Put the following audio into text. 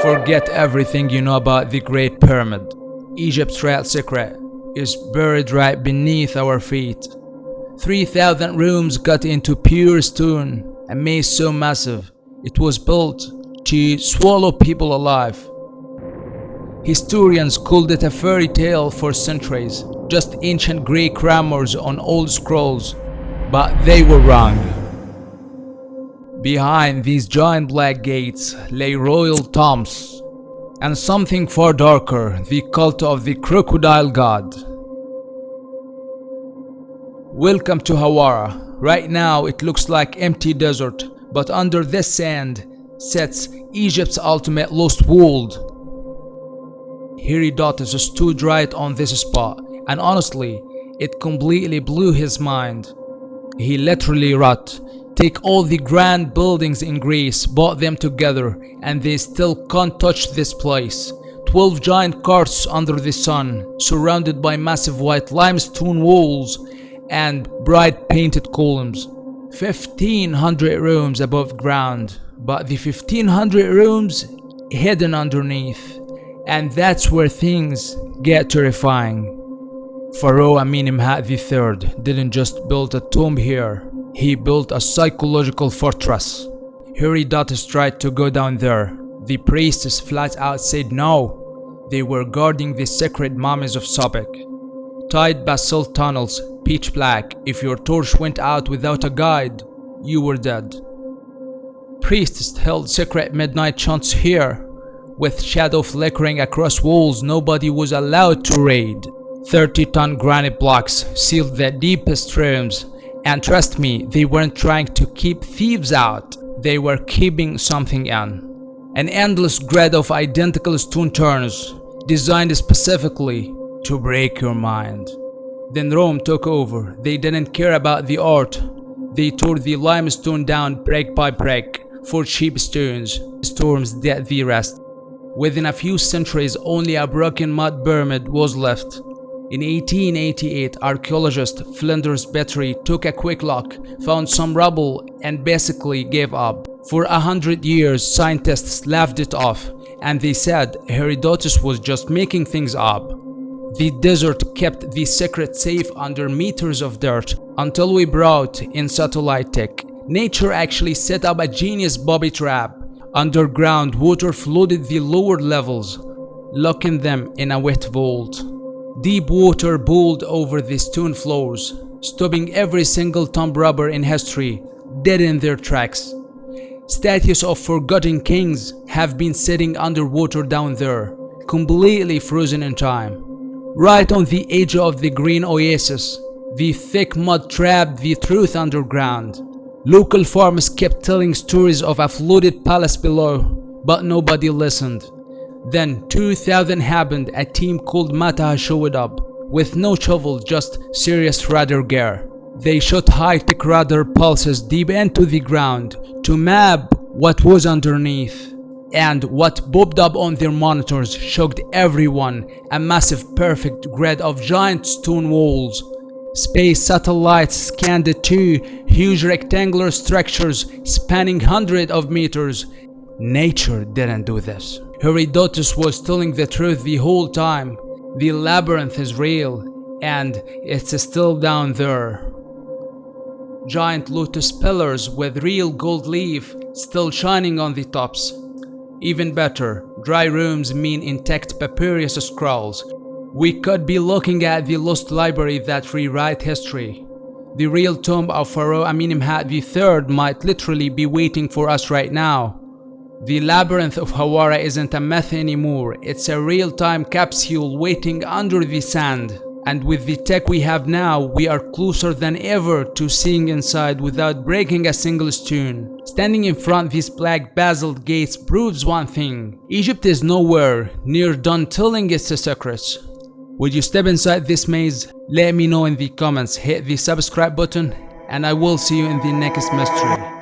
Forget everything you know about the Great Pyramid. Egypt's real secret is buried right beneath our feet. 3,000 rooms cut into pure stone, a maze so massive it was built to swallow people alive. Historians called it a fairy tale for centuries, just ancient Greek grammars on old scrolls, but they were wrong. Behind these giant black gates lay royal tombs, and something far darker, the cult of the crocodile god. Welcome to Hawara. Right now it looks like empty desert, but under this sand sits Egypt's ultimate lost world. Herodotus stood right on this spot, and honestly, it completely blew his mind. He literally wrote, "Take all the grand buildings in Greece, bought them together, and they still can't touch this place. 12 giant carts under the sun, surrounded by massive white limestone walls and bright painted columns. 1,500 rooms above ground, but the 1,500 rooms hidden underneath. And that's where things get terrifying. Pharaoh Amenemhat III didn't just build a tomb here, he built a psychological fortress. Herodotus tried to go down there. The priests flat out said no. They were guarding the sacred mummies of Sobek. Tight basalt tunnels, pitch black. If your torch went out without a guide, you were dead. Priests held secret midnight chants here. With shadow flickering across walls nobody was allowed to raid. 30-ton granite blocks sealed the deepest rooms. And trust me, they weren't trying to keep thieves out. They were keeping something in. An endless grid of identical stone turns, designed specifically to break your mind. Then Rome took over. They didn't care about the art. They tore the limestone down brick by brick for cheap stones. Storms did the rest. Within a few centuries, only a broken mud pyramid was left. In 1888, archaeologist Flinders Petrie took a quick look, found some rubble, and basically gave up. For 100 years, scientists laughed it off, and they said Herodotus was just making things up. The desert kept the secret safe under meters of dirt until we brought in satellite tech. Nature actually set up a genius booby trap. Underground water flooded the lower levels, locking them in a wet vault. Deep water boiled over the stone floors, stopping every single tomb robber in history dead in their tracks. Statues of forgotten kings have been sitting underwater down there, completely frozen in time. Right on the edge of the green oasis, the thick mud trapped the truth underground. Local farmers kept telling stories of a flooded palace below, but nobody listened. Then 2000 happened. A team called Mata showed up, with no shovel, just serious radar gear. They shot high-tech radar pulses deep into the ground to map what was underneath. And what popped up on their monitors shocked everyone, a massive perfect grid of giant stone walls. Space satellites scanned the two huge rectangular structures spanning hundreds of meters. Nature didn't do this. Herodotus was telling the truth the whole time. The labyrinth is real, and it's still down there. Giant lotus pillars with real gold leaf still shining on the tops. Even better, dry rooms mean intact papyrus scrolls. We could be looking at the lost library that rewrite history. The real tomb of Pharaoh Amenemhat III might literally be waiting for us right now. The Labyrinth of Hawara isn't a myth anymore, it's a real-time capsule waiting under the sand. And with the tech we have now, we are closer than ever to seeing inside without breaking a single stone. Standing in front of these black basalt gates proves one thing: Egypt is nowhere near done telling its secrets. Would you step inside this maze? Let me know in the comments. Hit the subscribe button, and I will see you in the next mystery.